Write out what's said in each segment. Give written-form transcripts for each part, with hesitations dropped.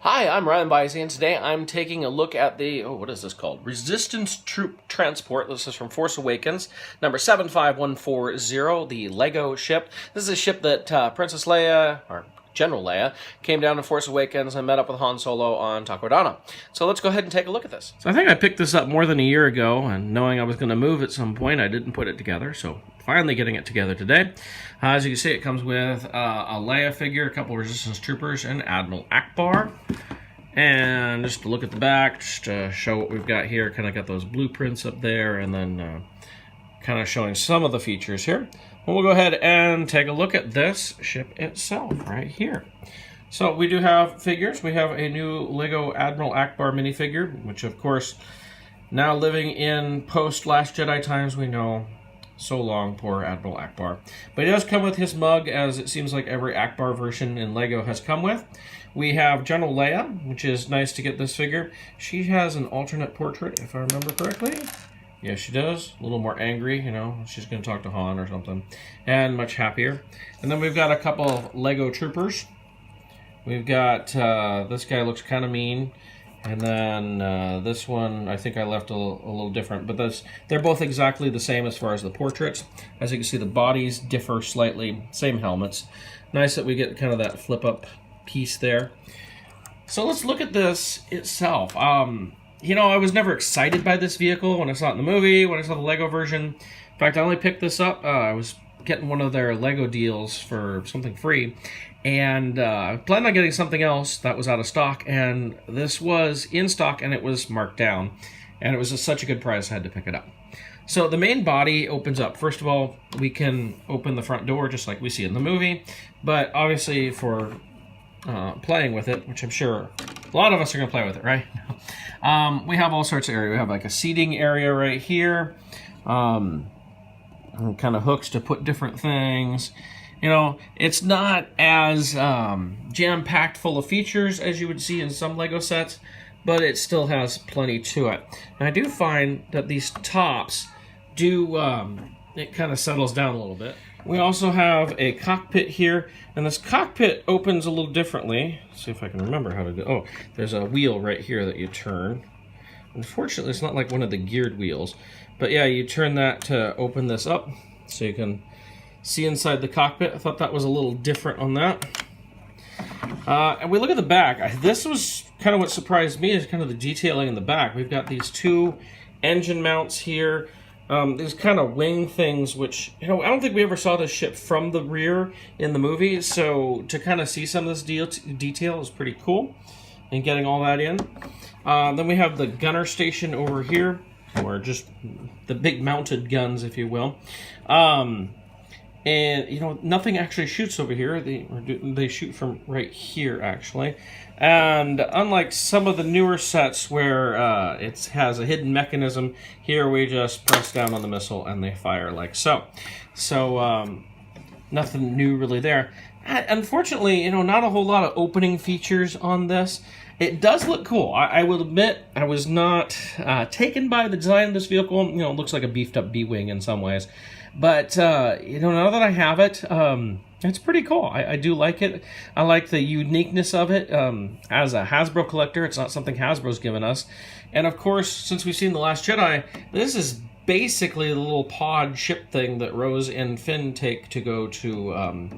Hi, I'm MrByZ, and today I'm taking a look at the, what is this called? Resistance Troop Transport. This is from Force Awakens, number 75140, the Lego ship. This is a ship that Princess Leia, or General Leia, came down to Force Awakens and met up with Han Solo on Takodana. So let's go ahead and take a look at this. So I think I picked this up more than a year ago, and knowing I was going to move at some point, I didn't put it together, so finally getting it together today. As you can see, it comes with a Leia figure, a couple of Resistance Troopers, and Admiral Ackbar. And just to look at the back, just to show what we've got here, kind of got those blueprints up there, and then kind of showing some of the features here. Well, we'll go ahead and take a look at this ship itself right here. So we do have figures. We have a new Lego Admiral Ackbar minifigure, which of course, now living in post-Last Jedi times, we know so long, poor Admiral Ackbar. But he does come with his mug, as it seems like every Ackbar version in Lego has come with. We have General Leia, which is nice to get this figure. She has an alternate portrait, if I remember correctly. Yeah, she does. A little more angry, you know. She's going to talk to Han or something. And much happier. And then we've got a couple of Lego troopers. We've got, this guy looks kind of mean. And then this one, I think I left a little different. But they're both exactly the same as far as the portraits. As you can see, the bodies differ slightly. Same helmets. Nice that we get kind of that flip-up piece there. So let's look at this itself. You know, I was never excited by this vehicle when I saw it in the movie, when I saw the Lego version. In fact, I only picked this up. I was getting one of their Lego deals for something free. And I planned on getting something else that was out of stock. And this was in stock and it was marked down. And it was just such a good price, I had to pick it up. So the main body opens up. First of all, we can open the front door just like we see in the movie. But obviously for playing with it, which I'm sure a lot of us are going to play with it, right? We have all sorts of area. We have like a seating area right here. Kind of hooks to put different things. You know, it's not as jam-packed full of features as you would see in some Lego sets, but it still has plenty to it. And I do find that these tops do, it kind of settles down a little bit. We also have a cockpit here, and this cockpit opens a little differently. Let's see if I can remember how to do. Oh, there's a wheel right here that you turn. Unfortunately, it's not like one of the geared wheels, but yeah, you turn that to open this up so you can see inside the cockpit. I thought that was a little different on that. And we look at the back. This was kind of what surprised me, is kind of the detailing in the back. We've got these two engine mounts here. These kind of wing things, which, you know, I don't think we ever saw this ship from the rear in the movie, so to kind of see some of this detail is pretty cool, and getting all that in. Then we have the gunner station over here, or just the big mounted guns, if you will. And, you know, nothing actually shoots over here. They shoot from right here, actually. And unlike some of the newer sets where it has a hidden mechanism, here we just press down on the missile and they fire like so. So, nothing new really there. Unfortunately, you know, not a whole lot of opening features on this. It does look cool. I will admit I was not taken by the design of this vehicle. You know, it looks like a beefed up B-Wing in some ways. But, you know, now that I have it, it's pretty cool. I do like it. I like the uniqueness of it. As a Hasbro collector, it's not something Hasbro's given us. And of course, since we've seen The Last Jedi, this is basically the little pod ship thing that Rose and Finn take to go to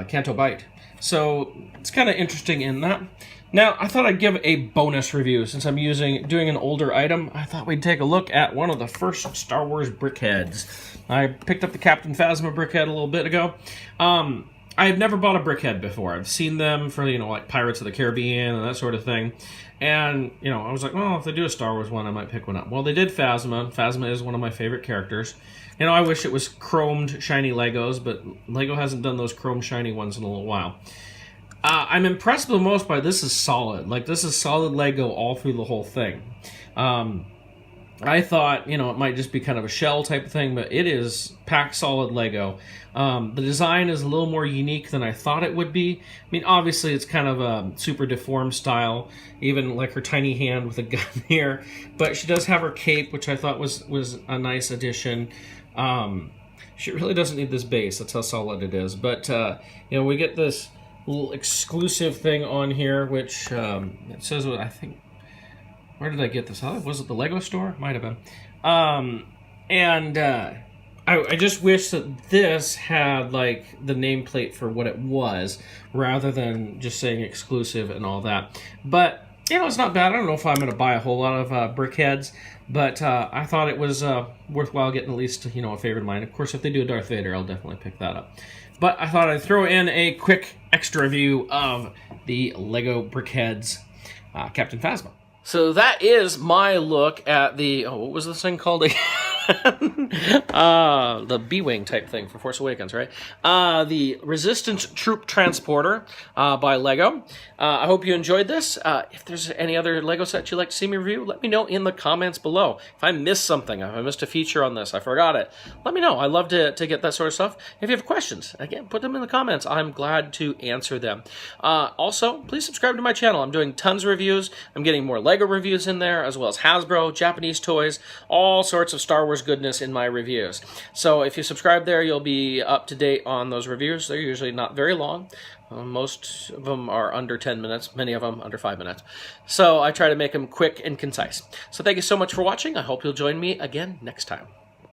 Canto Bight. So it's kind of interesting in that. Now, I thought I'd give a bonus review. Since I'm doing an older item, I thought we'd take a look at one of the first Star Wars brickheads. I picked up the Captain Phasma brickhead a little bit ago. I've never bought a brickhead before. I've seen them for, you know, like Pirates of the Caribbean and that sort of thing. And, you know, I was like, well, if they do a Star Wars one, I might pick one up. Well, they did Phasma. Phasma is one of my favorite characters. You know, I wish it was chromed, shiny Legos, but Lego hasn't done those chrome, shiny ones in a little while. I'm impressed the most by this is solid. Like, this is solid Lego all through the whole thing. I thought, you know, it might just be kind of a shell type of thing, but it is packed solid Lego. The design is a little more unique than I thought it would be. I mean, obviously, it's kind of a super deformed style, even like her tiny hand with a gun here. But she does have her cape, which I thought was a nice addition. She really doesn't need this base. That's how solid it is. But, you know, we get this little exclusive thing on here, which it says, I think, where did I get this? Was it the Lego store? Might have been. I just wish that this had like the nameplate for what it was, rather than just saying exclusive and all that. But you know, it's not bad. I don't know if I'm going to buy a whole lot of BrickHeads, but I thought it was worthwhile getting at least, you know, a favorite of mine. Of course, if they do a Darth Vader, I'll definitely pick that up. But I thought I'd throw in a quick extra review of the Lego BrickHeads Captain Phasma. So that is my look at the, what was this thing called again? The B-Wing type thing for Force Awakens, right? The Resistance Troop Transporter by Lego. I hope you enjoyed this. If there's any other Lego sets you'd like to see me review, let me know in the comments below. If I missed something, if I missed a feature on this, I forgot it, let me know. I love to get that sort of stuff. If you have questions, again, put them in the comments. I'm glad to answer them. Also, please subscribe to my channel. I'm doing tons of reviews. I'm getting more Lego reviews in there, as well as Hasbro, Japanese toys, all sorts of Star Wars goodness in my reviews. So if you subscribe there, you'll be up to date on those reviews. They're usually not very long. Most of them are under 10 minutes, many of them under 5 minutes. So I try to make them quick and concise. So thank you so much for watching. I hope you'll join me again next time.